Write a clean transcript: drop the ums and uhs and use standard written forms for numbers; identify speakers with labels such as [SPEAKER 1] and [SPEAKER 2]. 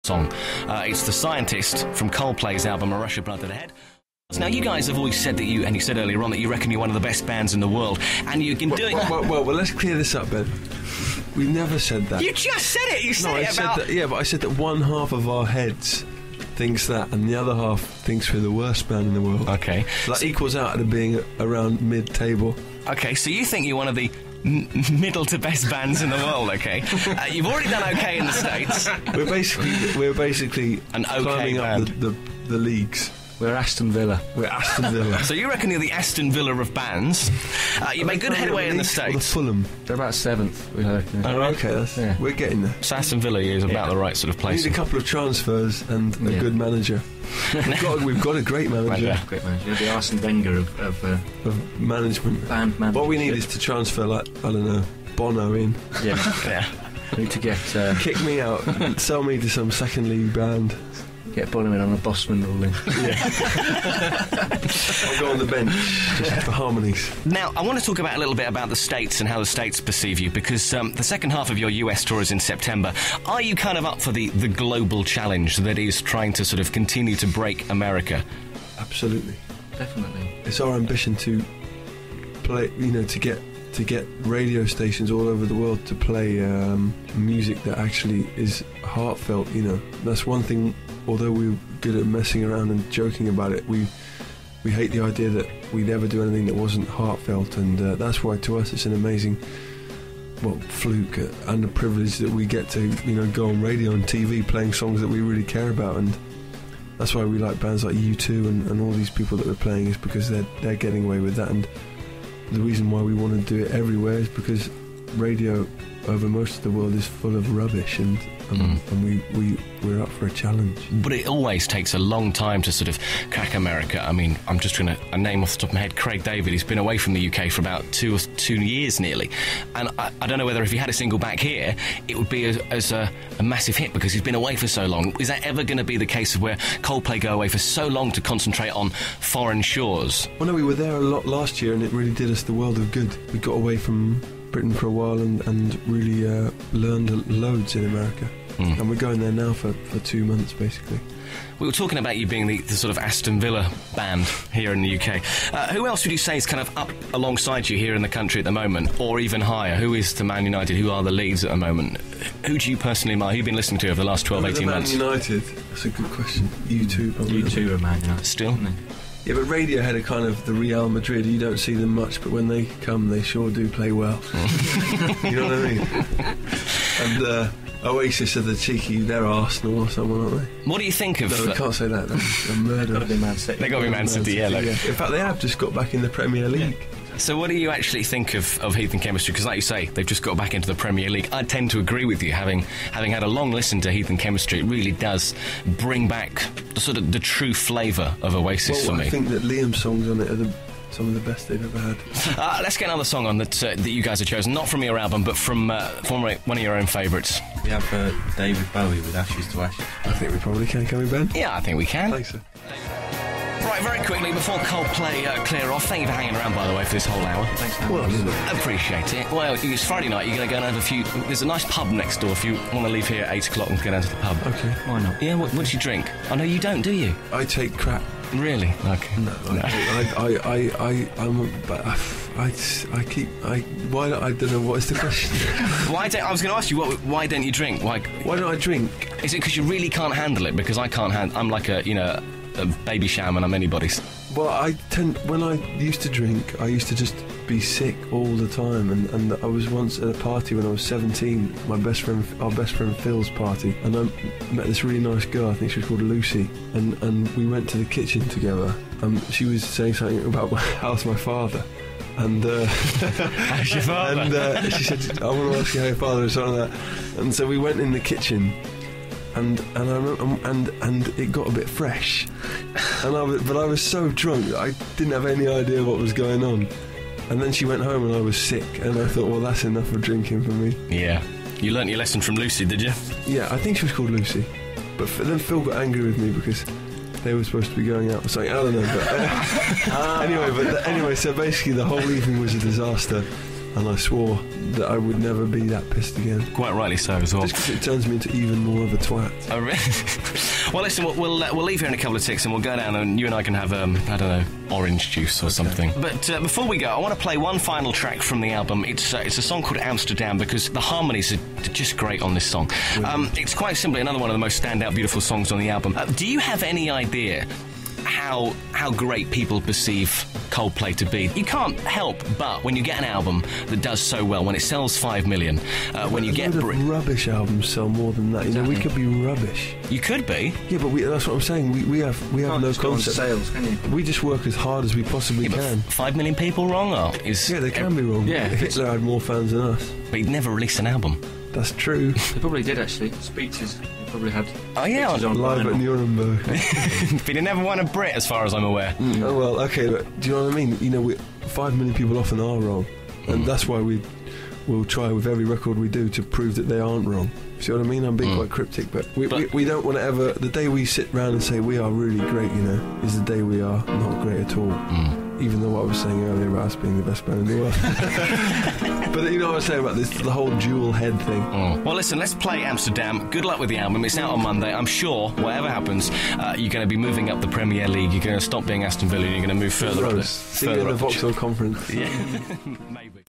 [SPEAKER 1] song. It's The Scientist from Coldplay's album A Rush of Blood to the Head. Now, you guys have always said that you, and you said earlier on that you reckon you're one of the best bands in the world, and you've been doing...
[SPEAKER 2] Well, let's clear this up, Ben. We never said that.
[SPEAKER 1] You just said it! You said it about...
[SPEAKER 2] But I said that one half of our heads thinks that, and the other half thinks we're the worst band in the world.
[SPEAKER 1] Okay.
[SPEAKER 2] So that equals out to being around mid-table.
[SPEAKER 1] Okay, so you think you're one of the middle to best bands in the world, okay? You've already done okay in the States.
[SPEAKER 2] We're basically
[SPEAKER 1] an okay
[SPEAKER 2] climbing
[SPEAKER 1] band.
[SPEAKER 2] up the leagues.
[SPEAKER 3] We're Aston Villa.
[SPEAKER 1] So you reckon you're the Aston Villa of bands? You made good headway in the States.
[SPEAKER 2] Or the Fulham.
[SPEAKER 3] They're about 7th, we heard.
[SPEAKER 2] Oh, okay, we're getting there.
[SPEAKER 1] So Aston Villa is about the right sort of place.
[SPEAKER 2] We need a couple of transfers and a good manager. We've got a great manager.
[SPEAKER 3] Great manager. You're the Arsene Wenger
[SPEAKER 2] of management.
[SPEAKER 3] Band management.
[SPEAKER 2] What we need is to transfer, like, I don't know, Bono in.
[SPEAKER 3] Yeah. We need to get...
[SPEAKER 2] Kick me out, sell me to some second league band.
[SPEAKER 3] Get Bono in on a Bossman ruling.
[SPEAKER 2] I'll go on the bench just for harmonies.
[SPEAKER 1] Now, I want to talk about a little bit about the States and how the States perceive you, because the second half of your US tour is in September. Are you kind of up for the global challenge that is trying to sort of continue to break America?
[SPEAKER 2] Absolutely.
[SPEAKER 3] Definitely.
[SPEAKER 2] It's our ambition to play, to get radio stations all over the world to play music that actually is heartfelt. That's one thing. Although we're good at messing around and joking about it, we hate the idea that we'd ever do anything that wasn't heartfelt, and that's why to us it's an amazing, fluke and a privilege that we get to go on radio and TV playing songs that we really care about. And that's why we like bands like U2 and all these people that we're playing, is because they're getting away with that. And the reason why we want to do it everywhere is because radio over most of the world is full of rubbish, and we're up for a challenge.
[SPEAKER 1] But it always takes a long time to sort of crack America. I mean, I'm just trying to name off the top of my head Craig David. He's been away from the UK for about 2 years nearly, and I don't know whether if he had a single back here it would be as a massive hit, because he's been away for so long. Is that ever going to be the case of where Coldplay go away for so long to concentrate on foreign shores?
[SPEAKER 2] Well, no, we were there a lot last year, and it really did us the world of good. We got away from Britain for a while and really learned loads in America. And we're going there now for 2 months, basically.
[SPEAKER 1] We were talking about you being the sort of Aston Villa band here in the UK. Who else would you say is kind of up alongside you here in the country at the moment, or even higher? Who is the Man United? Who are the leads at the moment? Who do you personally admire? Who have you been listening to over the last 12, 18 months?
[SPEAKER 2] Man United? That's a good question. U2, probably.
[SPEAKER 3] U2 are Man United.
[SPEAKER 1] Still?
[SPEAKER 2] Yeah, but Radiohead are kind of the Real Madrid. You don't see them much, but when they come, they sure do play well. You know what I mean? And Oasis are the cheeky, they're Arsenal or someone, aren't they?
[SPEAKER 1] What do you think of...
[SPEAKER 2] No, we can't say that. They're murderers.
[SPEAKER 3] They've got to be Man City.
[SPEAKER 1] They've got to be Man City, yeah.
[SPEAKER 2] In fact, they have just got back in the Premier League.
[SPEAKER 1] Yeah. So what do you actually think of Heath and Chemistry? Because like you say, they've just got back into the Premier League. I tend to agree with you, having had a long listen to Heath and Chemistry. It really does bring back the true flavour of Oasis for me.
[SPEAKER 2] I think that Liam's songs on it are some of the best they've ever had.
[SPEAKER 1] Let's get another song on that you guys have chosen, not from your album, but from one of your own favourites.
[SPEAKER 3] We have David Bowie with Ashes to Ashes.
[SPEAKER 2] I think we probably can we, Ben?
[SPEAKER 1] Yeah, I think we can.
[SPEAKER 2] Thanks, sir.
[SPEAKER 1] Right, very quickly, before Coldplay clear off, thank you for hanging around, by the way, for this whole hour.
[SPEAKER 3] Thanks,
[SPEAKER 1] appreciate it. Well, it's Friday night, you're going to go and have a few... There's a nice pub next door if you want to leave here at 8 o'clock and go down to the pub.
[SPEAKER 2] Okay.
[SPEAKER 3] Why not?
[SPEAKER 1] Yeah, what do you drink? I know you don't, do you?
[SPEAKER 2] I take crap.
[SPEAKER 1] Really? Okay.
[SPEAKER 2] No. I don't know, what is the question?
[SPEAKER 1] I was going to ask you, why don't you drink? Why
[SPEAKER 2] don't I drink?
[SPEAKER 1] Is it because you really can't handle it? Because I can't handle... I'm like a baby shaman on anybody's.
[SPEAKER 2] Well, when I used to drink, I used to just be sick all the time, and I was once at a party when I was 17, our best friend Phil's party, and I met this really nice girl, I think she was called Lucy, and we went to the kitchen together, and she was saying something about how's my father, and
[SPEAKER 1] how's your father?
[SPEAKER 2] And she said, I want to ask you how your father is, something like that. And so we went in the kitchen, and I remember, and it got a bit fresh, but I was so drunk that I didn't have any idea what was going on. And then she went home and I was sick, and I thought, well, that's enough of drinking for me.
[SPEAKER 1] Yeah. You learnt your lesson from Lucy, did you?
[SPEAKER 2] Yeah, I think she was called Lucy. But then Phil got angry with me because they were supposed to be going out or something. I don't know. But anyway, so basically the whole evening was a disaster, and I swore that I would never be that pissed again.
[SPEAKER 1] Quite rightly so as well.
[SPEAKER 2] Just 'cause it turns me into even more of a twat.
[SPEAKER 1] Oh, really? Well, listen, we'll leave here in a couple of ticks and we'll go down and you and I can have, I don't know, orange juice or something. But before we go, I want to play one final track from the album. It's a song called Amsterdam because the harmonies are just great on this song. It's quite simply another one of the most standout, beautiful songs on the album. Do you have any idea how great people perceive Coldplay to be? You can't help but, when you get an album that does so well, when it sells 5 million, when you get...
[SPEAKER 2] rubbish albums sell more than that. You know, we could be rubbish.
[SPEAKER 1] You could be.
[SPEAKER 2] Yeah, but that's what I'm saying. We have no concept.
[SPEAKER 3] Sales, can you?
[SPEAKER 2] We just work as hard as we possibly can.
[SPEAKER 1] 5 million people wrong? Or
[SPEAKER 2] Yeah, they can be wrong.
[SPEAKER 3] Yeah.
[SPEAKER 2] Hitler had more fans than us.
[SPEAKER 1] But he'd never released an album.
[SPEAKER 2] That's true.
[SPEAKER 3] They probably did, actually. Speeches. They probably had
[SPEAKER 1] speeches
[SPEAKER 3] on
[SPEAKER 2] Live at Nuremberg.
[SPEAKER 1] But he never won a Brit, as far as I'm aware.
[SPEAKER 2] Oh, well, okay, but do you know what I mean? You know, 5 million people often are wrong. And that's why we'll try with every record we do to prove that they aren't wrong. See what I mean? I'm being quite cryptic, but we don't want to ever... The day we sit round and say we are really great, you know, is the day we are not great at all. Even though what I was saying earlier about us being the best band in the world. But you know what I was saying about this, the whole dual head thing.
[SPEAKER 1] Well, listen, let's play Amsterdam. Good luck with the album. It's out on Monday. I'm sure, whatever happens, you're going to be moving up the Premier League. You're going to stop being Aston Villa and you're going to move further up.
[SPEAKER 2] See you at the Vauxhall Conference.
[SPEAKER 1] Yeah, maybe.